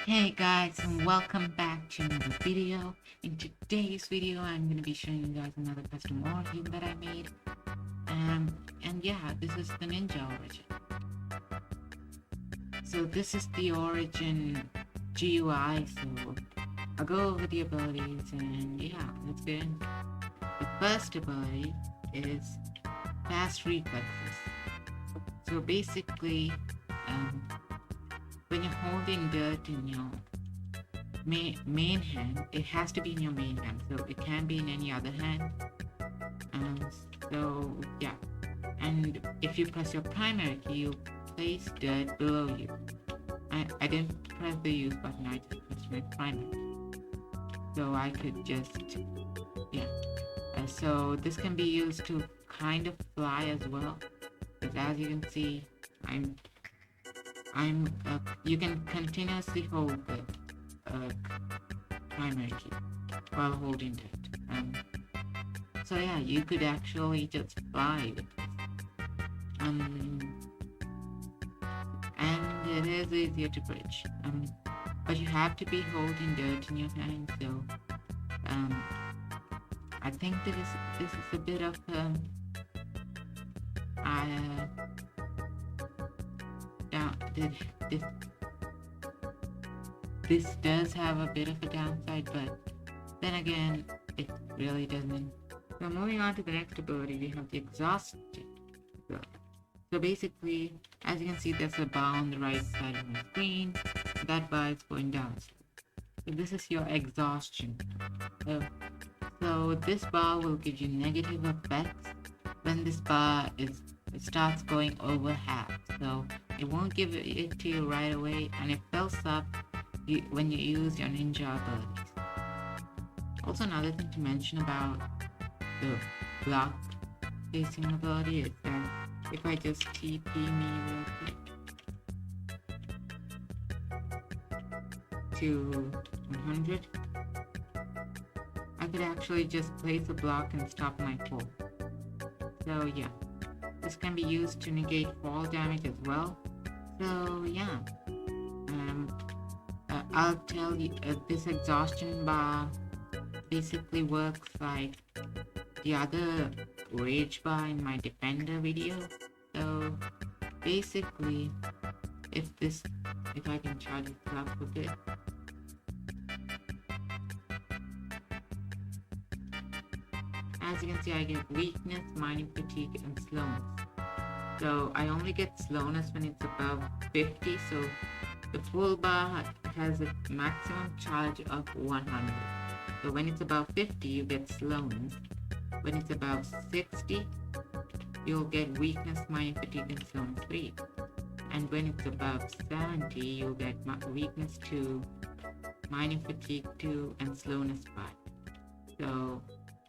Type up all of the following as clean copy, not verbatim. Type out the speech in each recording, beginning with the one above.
Hey guys, and welcome back to another video. In today's video I'm going to be showing you guys another custom origin that I made. And yeah, this is the ninja origin. So this is the origin GUI, so I'll go over the abilities and yeah, let's get into it. The first ability is fast reflexes. So basically, when you're holding dirt in your main hand, it has to be in your main hand, so it can't be in any other hand. So yeah, and if you press your primary key, you place dirt below you. I didn't press the use button, I just pressed my primary, so I could just so this can be used to kind of fly as well, because as you can see, you can continuously hold the primary key while holding it. So yeah, you could actually just fly with this. And it is easier to bridge. But you have to be holding dirt in your hand, so I think this is a bit of this does have a bit of a downside, but then again, it really doesn't. So moving on to the next ability, we have the Exhaustion Bar. So basically, as you can see, there's a bar on the right side of my screen. That bar is going down. So this is your exhaustion. So this bar will give you negative effects when this bar it starts going over half. So it won't give it to you right away, and it fills up when you use your ninja abilities. Also, another thing to mention about the block facing ability is that if I just TP me real quick to 100, I could actually just place a block and stop my fall. So yeah, this can be used to negate fall damage as well. So yeah, I'll tell you, this exhaustion bar basically works like the other rage bar in my defender video. So basically, if I can charge it up a bit, as you can see, I get weakness, mining fatigue, and slowness. So I only get slowness when it's above 50, so the full bar has a maximum charge of 100. So when it's above 50, you get slowness. When it's above 60, you'll get weakness, mining fatigue, and slowness 3. And when it's above 70, you'll get weakness 2, mining fatigue 2, and slowness 5. So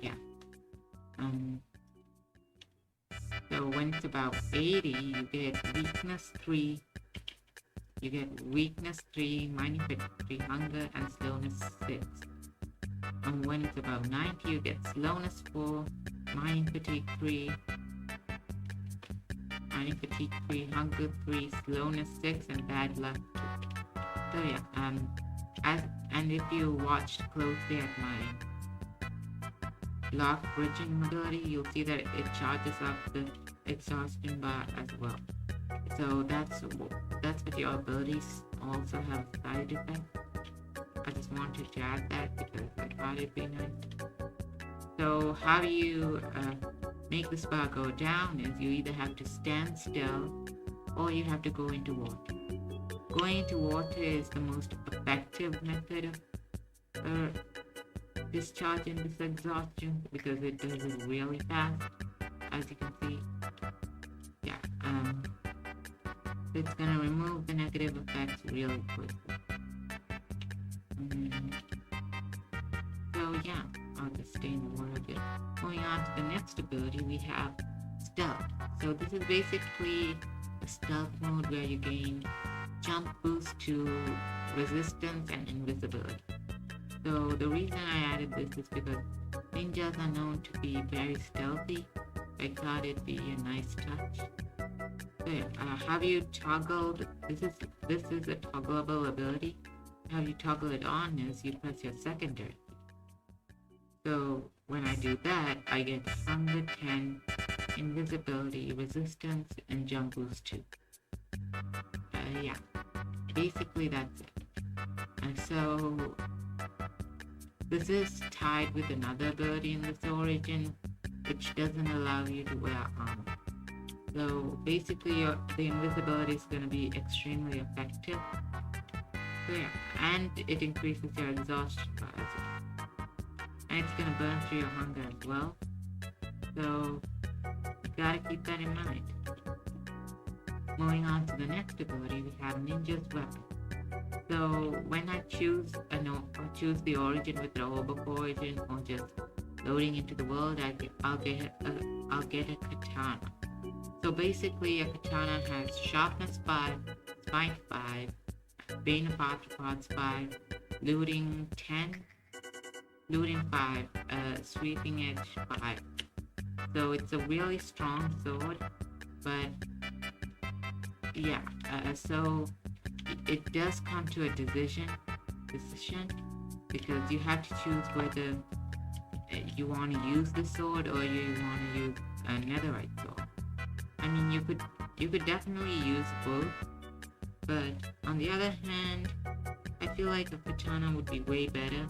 yeah. So when it's about 80, you get weakness 3. You get weakness 3, mining fatigue 3, hunger, and slowness 6. And when it's about 90, you get slowness 4, mining fatigue 3, hunger 3, slowness 6, and bad luck 2. So yeah, and if you watched closely at my lock bridging ability, you'll see that it charges up the exhaustion bar as well. So that's what your abilities also have side effects. I just wanted to add that because I thought it'd be nice. So how do you make this bar go down is you either have to stand still or you have to go into water. Going into water is the most effective method of discharging this exhaustion because it does it really fast, as you can see. Yeah, it's gonna remove the negative effects really quickly. So yeah, I'll just stay in the water a bit. Going on to the next ability, we have stealth. So this is basically a stealth mode where you gain jump boost to resistance and invisibility. So the reason I added this is because ninjas are known to be very stealthy. I thought it'd be a nice touch. So have you toggled? This is a toggleable ability. how you toggle it on is you press your secondary. So when I do that, I get 110 invisibility, resistance, and jump boost too. Yeah, basically that's it. And so this is tied with another ability in this origin, which doesn't allow you to wear armor. So basically the invisibility is going to be extremely effective. So yeah, and it increases your exhaustion bar as well. And it's going to burn through your hunger as well. So you gotta keep that in mind. Moving on to the next ability, we have Ninja's Weapon. So when I choose the origin with the Roboc origin or just loading into the world, I'll get a Katana. So basically a Katana has Sharpness 5, Spine 5, Bane of Arthropods 5, Looting 10, Looting 5, Sweeping Edge 5. So it's a really strong sword, but yeah, so it does come to a decision because you have to choose whether you want to use the sword or you want to use a netherite sword. I mean, you could definitely use both, but on the other hand, I feel like a katana would be way better.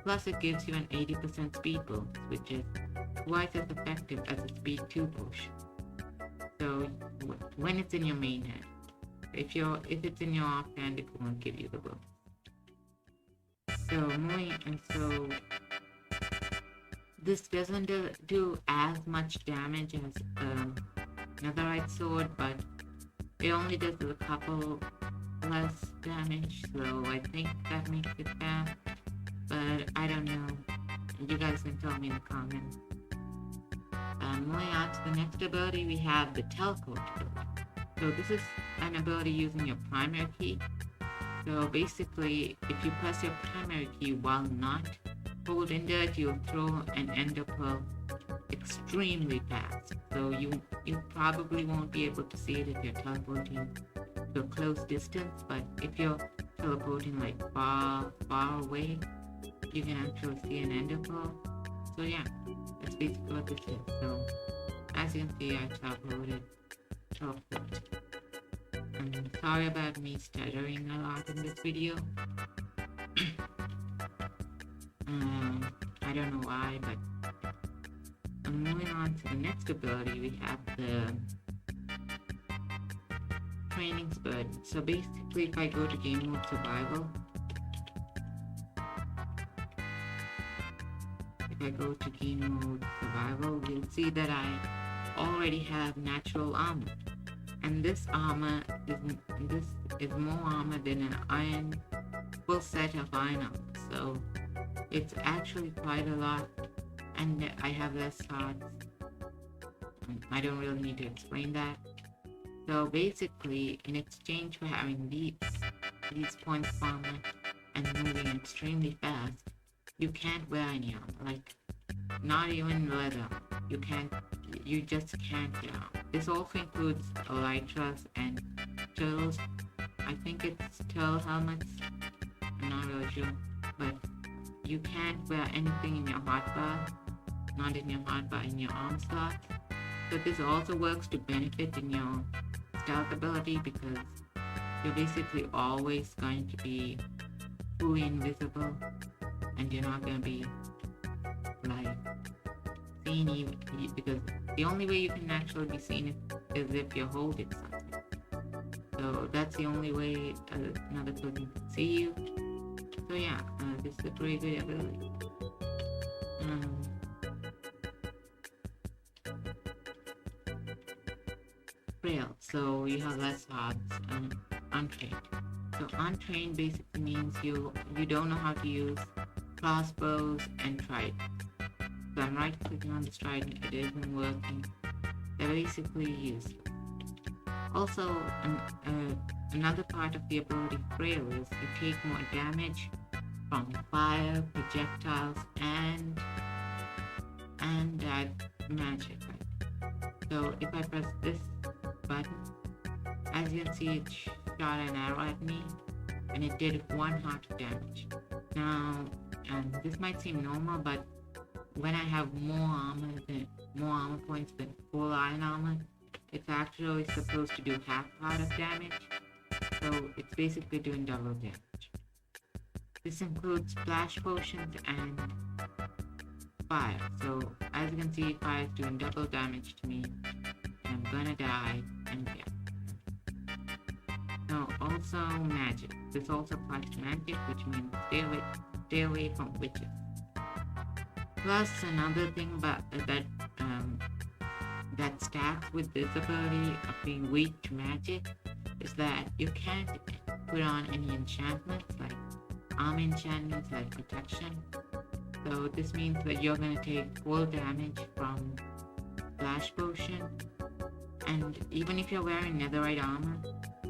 Plus, it gives you an 80% speed boost, which is twice as effective as a speed 2 push. So when it's in your main hand, if it's in your offhand, it won't give you the boost. So this doesn't do as much damage as netherite sword, but it only does a couple less damage, so I think that makes it fair. But I don't know. You guys can tell me in the comments. Moving on to the next ability, we have the Teleport ability. So this is an ability using your primary key. So basically, if you press your primary key while not holding dirt, you'll throw an ender pearl extremely fast. So you probably won't be able to see it if you're teleporting to a close distance, but if you're teleporting like far away, you can actually see an ender pearl. So yeah, that's basically what this is. So as you can see, I teleported. I'm sorry about me stuttering a lot in this video. I don't know why, but moving on to the next ability, we have the Training Spurt. So basically, if I go to game mode survival, you'll see that I already have natural armor, and this armor is more armor than an full set of iron armor. So it's actually quite a lot, and I have less hearts. I don't really need to explain that. So basically, in exchange for having these points of armor and moving extremely fast, you can't wear any armor, like not even leather. You just can't wear armor. This also includes elytras and turtles. I think it's turtle helmets. I'm not really sure, but you can't wear anything in your hotbar, not in your hotbar, in your arm slot. So this also works to benefit in your stealth ability because you're basically always going to be fully invisible, and you're not going to be like seen even, because the only way you can actually be seen is if you're holding something. So that's the only way another person can see you. So yeah, this is a pretty good ability. Frail, so you have less hearts, and untrained. So untrained basically means you don't know how to use crossbows and tridents. So I'm right clicking on this trident, it isn't working. They're basically useless. Also, another part of the ability Frail is you take more damage from fire, projectiles, and magic. Right? So if I press this button, as you can see, it shot an arrow at me, and it did 1 heart of damage. Now, this might seem normal, but when I have more armor points than full iron armor, it's actually supposed to do half heart of damage, so it's basically doing double damage. This includes splash potions and fire. So as you can see, fire is doing double damage to me. I'm gonna die, and yeah. Now also magic. This also applies to magic, which means stay away from witches. Plus another thing about that stacks with this ability of being weak to magic is that you can't put on any enchantments like armor enchantments like protection. So this means that you're gonna take full damage from splash potion, and even if you're wearing netherite armor,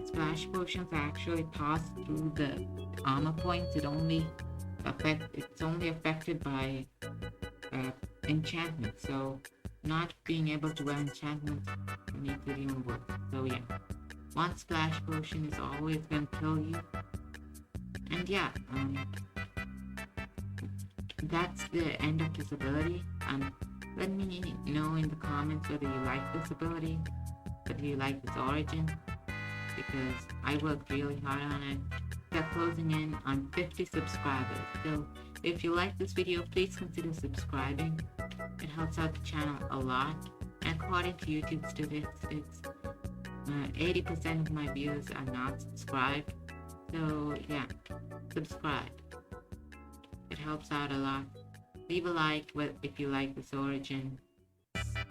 splash potions actually pass through the armor points. It's only affected by enchantments. So not being able to wear enchantments makes it even worse. So yeah, one splash potion is always gonna kill you. And yeah, that's the end of this ability. Let me know in the comments whether you like this ability, whether you like its origin, because I worked really hard on it. We're closing in on 50 subscribers, so if you like this video, please consider subscribing. It helps out the channel a lot, and according to YouTube statistics, 80% of my viewers are not subscribed. So yeah, subscribe. It helps out a lot. Leave a like if you like this origin.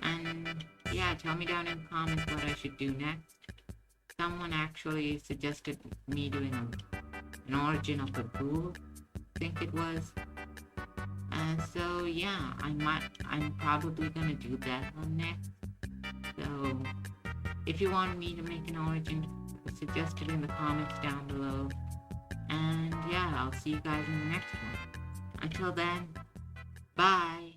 And yeah, tell me down in the comments what I should do next. Someone actually suggested me doing an origin of the ghoul, I think it was. So yeah, I'm probably gonna do that one next. So if you want me to make an origin, suggest it in the comments down below. And yeah, I'll see you guys in the next one. Until then, bye!